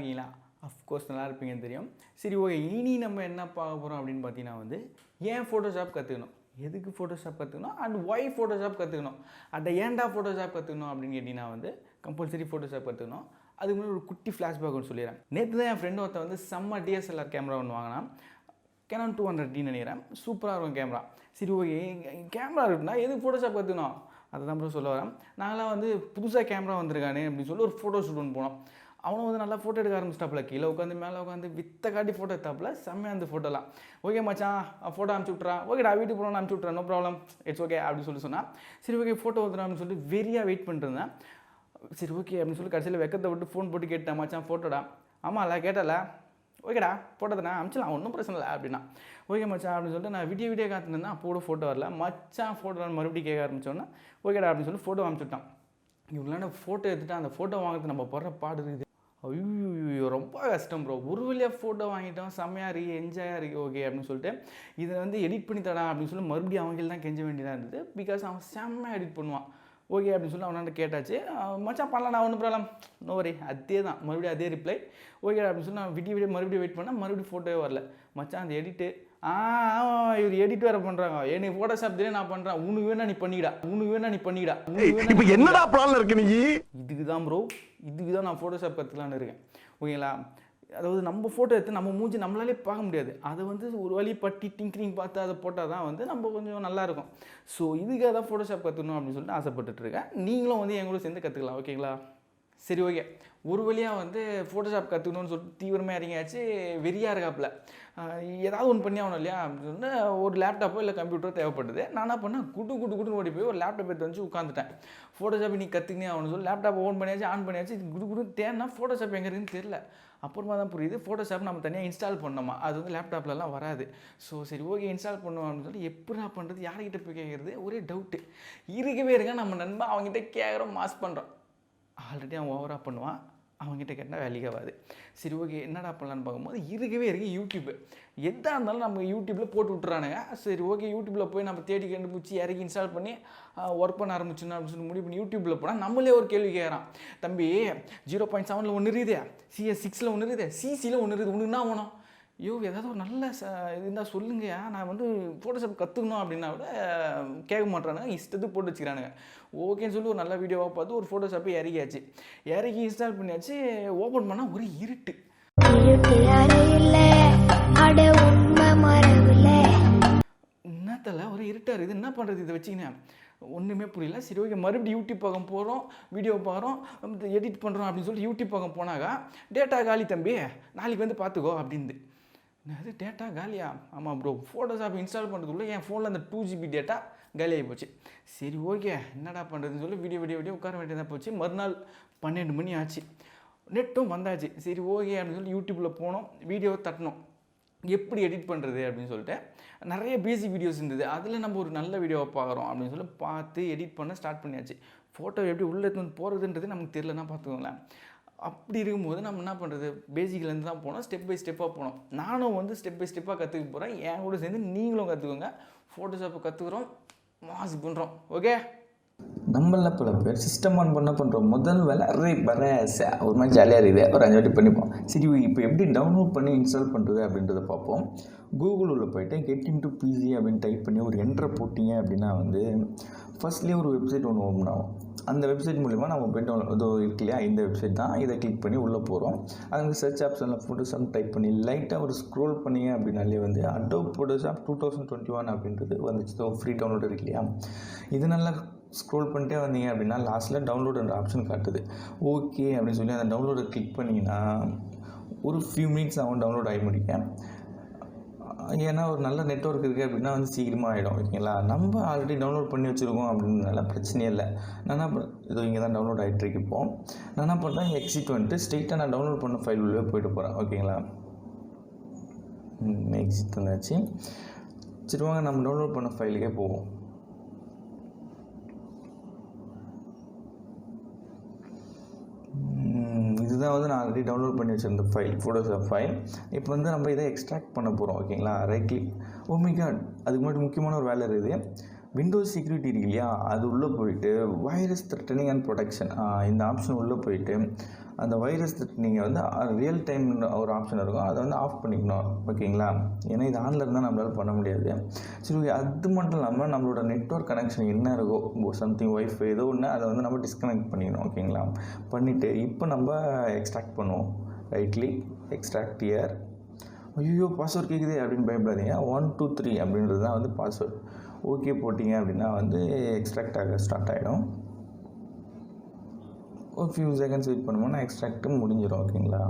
இருக்கீங்களா? அஃப்கோர்ஸ் நல்லா இருப்பீங்கன்னு தெரியும். சரி ஓகே, இனி நம்ம என்ன பார்க்க போகிறோம் அப்படின்னு பார்த்தீங்கன்னா வந்து ஏன் ஃபோட்டோஷாப் கற்றுக்கணும், எதுக்கு ஃபோட்டோஷாப் கற்றுக்கணும் அண்ட் ஒய் ஃபோட்டோஷாப் கற்றுக்கணும், ஏன்டா ஃபோட்டோஷாப் கற்றுக்கணும் அப்படின்னு கேட்டிங்கன்னா வந்து கம்பல்சரி ஃபோட்டோஷாப் கற்றுக்கணும். அதுக்கு முன்னாடி ஒரு குட்டி ஃப்ளாஷ்பேக் ஒன்று சொல்லிடுறேன். நேற்று தான் என் ஃப்ரெண்டு ஒருத்தன் வந்து செம்ம டிஎஸ்எல்ஆர் கேமரா ஒன்று வாங்கினான். கேனான் 200D நினைக்கிறேன். சூப்பராக இருக்கும் கேமரா. சரி ஓகே, கேமரா இருக்குன்னா எதுக்கு ஃபோட்டோஷாப் கற்றுக்கணும் அதை தான் ப்ரோ சொல்ல வரேன். நாங்களாம் வந்து புதுசாக கேமரா வந்திருக்கானே அப்படின்னு சொல்லி ஒரு ஃபோட்டோ ஷூட் ஒன்று போனோம். அவனும் வந்து நல்லா ஃபோட்டோ எடுக்க ஆரம்பிச்சிட்டாப்புல. கீழே உட்காந்து மேலே உட்காந்து வித்த காட்டி ஃபோட்டோ எடுத்தாப்புல. செம்மையாக அந்த ஃபோட்டோலாம். ஓகே மச்சான் ஃபோட்டோ அனுப்பிச்சி விட்றான். ஓகேடா வீட்டுக்கு போகணும் அனுப்பிச்சி விட்றேன், நோ ப்ராப்ளம், இட்ஸ் ஓகே அப்படின்னு சொல்லி சொன்னால் சரி ஓகே ஃபோட்டோ வந்துடும் அப்படின்னு சொல்லி வெறியாக வெயிட் பண்ணிருந்தேன். சரி ஓகே அப்படின்னு சொல்லி கடைசியில் வெக்கத்தை விட்டு ஃபோன் போட்டு கேட்டேன், மச்சான் ஃபோட்டோடா? ஆமாம்ல கேட்டல, ஓகேடா ஃபோட்டோ தானே அனுப்பிச்சலாம், ஒன்றும் பிரச்சனை இல்லை அப்படின்னா. ஓகே மச்சான் அப்படின்னு சொல்லிட்டு நான் வீடியோ காத்துருந்தேன். அப்போ கூட ஃபோட்டோ வரல. மச்சான் ஃபோட்டோ மறுபடியும் கேட்க ஆரம்பிச்சோன்னா ஓகேடா அப்படின்னு சொல்லி ஃபோட்டோ அனுப்பிச்சுட்டான். இவ்வளோ ஃபோட்டோ எடுத்துகிட்டு அந்த ஃபோட்டோ வாங்கிறது நம்ம போடுற பாடு இருக்குது. ஐயோ ரொம்ப கஷ்டம் ப்ரோ. ஒரு வழியாக ஃபோட்டோ வாங்கிட்டோம், செம்மையாக இருக்குது, என்ஜாயாக இருக்குது, ஓகே அப்படின்னு சொல்லிட்டு இதை வந்து எடிட் பண்ணி தடா அப்படின்னு சொல்லி மறுபடியும் அவங்களுக்கு தான் கெஞ்ச வேண்டியதாக இருந்தது. பிகாஸ் அவன் செம்மையாக எடிட் பண்ணுவான். ஓகே அப்படின்னு சொல்லி அவனாண்ட கேட்டாச்சு. மச்சான் பண்ணலாம், நான் ஒன்றும் ப்ராப்ளம், நோ வரி, அதே தான் மறுபடியும் அதே ரிப்ளை. ஓகே அப்படின்னு சொல்லி நான் வீடியோ மறுபடியும் வெயிட் பண்ணால் மறுபடியும் ஃபோட்டோவே வரல. மச்சான் அந்த எடிட்டு இவர் எடிட் வேறு பண்ணுறாங்க. எனக்கு ஃபோட்டோஷாப் தெரியும் நான் பண்ணுறேன், உனக்கு வேணா நீ பண்ணிடா. இப்போ என்னடா பிளான்ல இருக்கு நீ? இதுக்கு தான் ப்ரோ, இதுக்கு தான் நான் ஃபோட்டோஷாப் கற்றுக்கலான்னு இருக்கேன். ஓகேங்களா? அதாவது நம்ம ஃபோட்டோ எடுத்து நம்ம மூஞ்சி நம்மளாலே பார்க்க முடியாது. அதை வந்து ஒரு வழி பட்டி டிங்கிரிங் பார்த்து அதை போட்டால் தான் வந்து நம்ம கொஞ்சம் நல்லாயிருக்கும். ஸோ இதுக்காக தான் ஃபோட்டோஷாப் கற்றுக்கணும் அப்படின்னு சொல்லிட்டு ஆசைப்பட்டுருக்கேன். நீங்களும் வந்து என் கூட சேர்ந்து கற்றுக்கலாம், ஓகேங்களா? சரி ஓகே, ஒரு வழியாக வந்து ஃபோட்டோஷாப் கற்றுக்கணும்னு சொல்லிட்டு தீவிரமாக இறங்கியாச்சு. வெறியாக இருக்காப்புல. ஏதாவது ஒன்று பண்ணி ஆகணும் இல்லையா அப்படின்னு சொல்லிட்டு ஒரு லேப்டாப்போ இல்லை கம்ப்யூட்டரோ தேவைப்படுது. நான் என்ன பண்ணேன், குடுன்னு ஓடி போய் ஒரு லேப்டாப் எடுத்து வந்து உட்காந்துட்டேன். ஃபோட்டோஷாப் நீ கற்றுக்கினே ஆகணும்னு சொல்லி லேப்டாப் ஆன் பண்ணியாச்சு. குடுன்னு தேன்னா ஃபோட்டோஷாப் எங்கே இருக்குன்னு தெரில. அப்புறமா தான் புரியுது, ஃபோட்டோஷாப் நம்ம தனியாக இன்ஸ்டால் பண்ணோமா, அது வந்து லேப்டாப்லலாம் வராது. ஸோ சரி ஓகே இன்ஸ்டால் பண்ணுவோம் அப்படின்னு சொல்லி எப்படி நான் பண்ணுறது, யார்கிட்ட போய் கேட்குறது, ஒரே டவுட்டு இருக்கவே இருக்க. நம்ம நண்பன் அவங்ககிட்ட கேட்குறோம், மாஸ் பண்ணுறோம். ஆல்ரெடி அவன் ஓவராக பண்ணுவான், அவங்ககிட்ட கேட்டால் வேலைக்கு ஆகாது. சரி ஓகே என்னடா பண்ணலான்னு பார்க்கும்போது இருக்கவே இருக்குது யூடியூப்பு. எதாக இருந்தாலும் நம்ம யூடியூப்பில் போட்டு விட்டுறானுங்க. சரி ஓகே யூடியூப்பில் போய் நம்ம தேடி கண்டுபிடிச்சி இறக்கி இன்ஸ்டால் பண்ணி ஒர்க் பண்ண ஆரம்பிச்சோன்னா அப்படின்னு சொல்லி முடிவு பண்ணி யூடியூப்பில் போனால் நம்மளே ஒரு கேள்வி கேட்குறான். தம்பி 0.7 ஒன்று இருக்குது, CS6 ஒன்று இருக்குது, CC ஒன்று இருக்குது, உனக்கு என்ன வேணும்? ஏதாவது ஒரு நல்ல இருந்தால் சொல்லுங்கயா, நான் வந்து ஃபோட்டோஷாப் கற்றுக்கணும் அப்படின்னா கூட கேட்க மாட்டானுங்க, இஷ்டத்துக்கு போட்டு வச்சுக்கிறானுங்க. ஓகேன்னு சொல்லி ஒரு நல்ல வீடியோவாக பார்த்து ஒரு ஃபோட்டோஷாப்பை இறக்கி இன்ஸ்டால் பண்ணியாச்சு. ஓப்பன் பண்ணால் ஒரு இருட்டு. என்னத்தல ஒரு இருட்டாக இருக்குது, என்ன பண்ணுறது இதை வச்சுக்கினேன், ஒன்றுமே புரியல. சரி ஓகே மறுபடியும் யூடியூப் பக்கம் போகிறோம், வீடியோ பார்க்குறோம், எடிட் பண்ணுறோம் அப்படின்னு சொல்லி யூடியூப் பக்கம் போனாக்கா டேட்டா காலி தம்பி, நாளைக்கு வந்து பார்த்துக்கோ அப்படின்னு. அது டேட்டா காலியா? ஆமாம் ப்ரோ, ஃபோட்டோஷாப் இன்ஸ்டால் பண்ணுறதுக்குள்ளே என் ஃபோனில் அந்த 2GB டேட்டா காலியாகி போச்சு. சரி ஓகே என்னடா பண்ணுறதுன்னு சொல்லி வீடியோ உட்கார வேண்டியதாக போச்சு. மறுநாள் 12 மணி ஆச்சு, நெட்டும் வந்தாச்சு. சரி ஓகே அப்படின்னு சொல்லி யூடியூப்பில் போனோம், வீடியோ தட்டினோம், எப்படி எடிட் பண்ணுறது அப்படின்னு சொல்லிட்டு நிறைய பேசிக் வீடியோஸ் இருந்தது. அதில் நம்ம ஒரு நல்ல வீடியோவை பார்க்குறோம் அப்படின்னு சொல்லி பார்த்து எடிட் பண்ண ஸ்டார்ட் பண்ணியாச்சு. ஃபோட்டோ எப்படி உள்ளே எடுத்து வந்து போகிறதுன்றது நமக்கு தெரியலன்னா பார்த்துக்கோங்களேன். அப்படி இருக்கும்போது நம்ம என்ன பண்ணுறது, பேசிக்லேருந்து தான் போனோம், ஸ்டெப் பை ஸ்டெப்பாக போனோம். நானும் வந்து ஸ்டெப் பை ஸ்டெப்பாக கற்றுக்க போகிறேன். என் கூட சேர்ந்து நீங்களும் கற்றுக்கோங்க. ஃபோட்டோஷாப்பை கற்றுக்குறோம், மாஸ் பண்ணுறோம், ஓகே? நம்மள பல பேர் சிஸ்டம் ஆன் பண்ணுறோம். முதல் வேலை ஒரு மாதிரி ஜாலியாக இருக்குது, ஒரு 5 வாட்டி பண்ணிப்போம். சரி இப்போ எப்படி டவுன்லோட் பண்ணி இன்ஸ்டால் பண்ணுறது அப்படின்றத பார்ப்போம். கூகுளில் போய்ட்டு கெட் இன்டு பிசி அப்படின்னு டைப் பண்ணி ஒரு என்ட்ரை போட்டிங்க அப்படின்னா வந்து ஃபர்ஸ்ட்லேயே ஒரு வெப்சைட் ஒன்று ஓப்பன் ஆகும். அந்த வெப்சைட் மூலிமா நம்ம போய் டவுன்லோட் இதோ இருக்கு இல்லையா, இந்த வெப்சைட் தான். இதை கிளிக் பண்ணி உள்ளே போகிறோம். அதுக்கு சர்ச் ஆப்ஷனில் ஃபோட்டோஷாப் டைப் பண்ணி லைட்டாக ஒரு ஸ்க்ரோல் பண்ணிங்க அப்படின்னாலே வந்து அடோப் ஃபோட்டோஷாப் 2021 அப்படின்றது வந்துச்சு. ஃப்ரீ டவுன்லோட் இருக்கு இல்லையா, இது நல்லா ஸ்க்ரோல் பண்ணிட்டே வந்தீங்க அப்படின்னா லாஸ்ட்டில் டவுன்லோடுன்ற ஆப்ஷன் காட்டுது. ஓகே அப்படின்னு சொல்லி அந்த டவுன்லோடை கிளிக் பண்ணிங்கன்னா ஒரு ஃபியூ மினிட்ஸ் ஆகும் டவுன்லோட் ஆகி முடிக்க. ஏன்னா ஒரு நல்ல நெட்வொர்க் இருக்குது அப்படின்னா வந்து சீக்கிரமாக ஆகிடும், ஓகேங்களா? நம்ம ஆல்ரெடி டவுன்லோட் பண்ணி வச்சுருக்கோம் அப்படின்றனால பிரச்சனையே இல்லை. நான் என்ன இதோ இங்கே தான் டவுன்லோட் ஆகிட்டுருக்கு. இப்போது நான் என்ன பண்ணுறேன், எக்ஸிட் வந்துட்டு ஸ்ட்ரெயிட்டாக நான் டவுன்லோட் பண்ண ஃபைல் உள்ளே போய்ட்டு போகிறேன், ஓகேங்களா? எக்ஸிட் வந்தாச்சு. சரி வாங்க நம்ம டவுன்லோட் பண்ண ஃபைலுக்கே போவோம். இதுதான் வந்து நான் ஆல்ரெடி டவுன்லோட் பண்ணி வச்சுருந்த ஃபைல், ஃபோட்டோஷாப் ஃபைல். இப்போ வந்து நம்ம இதை எக்ஸ்ட்ராக்ட் பண்ண போகிறோம், ஓகேங்களா? Right click. Oh my god, அதுக்கு முன்னாடி முக்கியமான ஒரு வேலை இருக்குது. விண்டோஸ் செக்யூரிட்டி இருக்கு இல்லையா, அது உள்ளே போயிட்டு வைரஸ் த்ரெட்டனிங் அண்ட் ப்ரொடெக்ஷன் இந்த ஆப்ஷன் உள்ளே போயிட்டு அந்த வைரஸ் நீங்கள் வந்து ரியல் டைம் ஒரு ஆப்ஷன் இருக்கும், அதை வந்து ஆஃப் பண்ணிக்கணும். ஓகேங்களா, ஏன்னா இது ஆனில் இருந்தால் நம்மளால் பண்ண முடியாது. சரி, அது மட்டும் இல்லாமல் நம்மளோட நெட்வொர்க் கனெக்ஷன் என்ன இருக்கோ, சம்திங் ஒய்ஃபை ஏதோ ஒன்று, அதை வந்து நம்ம டிஸ்கனெக்ட் பண்ணிக்கணும். ஓகேங்களா, பண்ணிவிட்டு இப்போ நம்ம எக்ஸ்ட்ராக்ட் பண்ணுவோம். Right click, extract year. ஐயோ பாஸ்வேர்ட் கேட்குது அப்படின்னு பயப்படாதீங்க. 1 2 3 அப்படின்றது தான் வந்து பாஸ்வேர்ட். ஓகே போட்டிங்க அப்படின்னா வந்து எக்ஸ்ட்ராக்ட் ஆக ஸ்டார்ட் ஆகிடும். ஒரு ஃபியூ செகண்ட்ஸ் வெயிட் பண்ணுவோம்னா எக்ஸ்ட்ராக்ட்டும் முடிஞ்சிடும். ஓகேங்களா,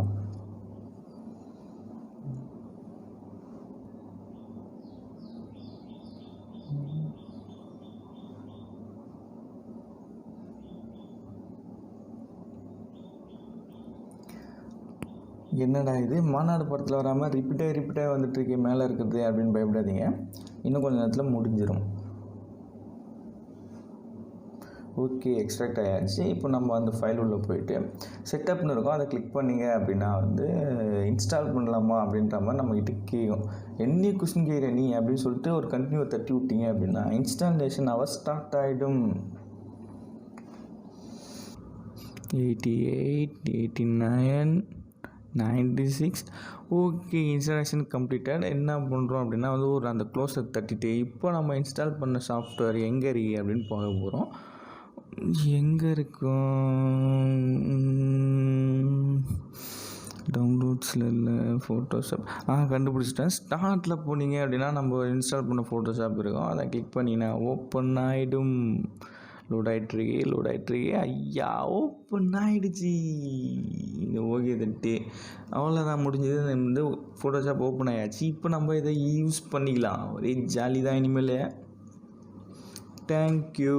என்னடா இது மாநாடு படத்தில் வராமல் ரிப்பீட்டாக வந்துட்டுருக்கு மேலே இருக்குது அப்படின்னு பயப்படாதீங்க. இன்னும் கொஞ்சம் நேரத்தில் முடிஞ்சிடும். ஓகே, எக்ஸ்ட்ராக்ட் ஆகிடுச்சு. இப்போ நம்ம அந்த ஃபைல் உள்ளே போயிட்டு செட்டப்னு இருக்கும், அதை கிளிக் பண்ணிங்க அப்படின்னா வந்து இன்ஸ்டால் பண்ணலாமா அப்படின்ற மாதிரி நம்மக்கிட்ட கேட்கும். என்ன கொஸ்டின் கேட்குற நீ அப்படின்னு சொல்லிட்டு ஒரு கண்டினியூ தட்டி விட்டீங்க அப்படின்னா இன்ஸ்டாலேஷன் அவர் ஸ்டார்ட் ஆகிடும். 88 89 96. Okay, installation completed. என்ன பண்ணுறோம் அப்படின்னா வந்து ஒரு அந்த க்ளோஸை தட்டிட்டு இப்போ நம்ம இன்ஸ்டால் பண்ண சாஃப்ட்வேர் எங்கே இருக்கு அப்படின்னு பார்க்க போகிறோம். எங்கே இருக்கும், டவுன்லோட்ஸில் இல்லை, ஃபோட்டோஷாப் கண்டுபிடிச்சிட்டேன். ஸ்டார்ட்டில் போனீங்க அப்படின்னா நம்ம இன்ஸ்டால் பண்ண ஃபோட்டோஷாப் இருக்கும், அதை கிளிக் பண்ணினா ஓப்பன் ஆகிடும். லோட் ஆகிட்டுருக்கு. ஐயா, ஓப்பன் ஆகிடுச்சி. இந்த ஓகே தட்டு அவ்வளோதான், முடிஞ்சது. வந்து ஃபோட்டோஷாப் ஓப்பன் ஆகிடுச்சு. இப்போ நம்ம இதை யூஸ் பண்ணிக்கலாம். ஒரே ஜாலி தான் இனிமேல். தேங்க்யூ.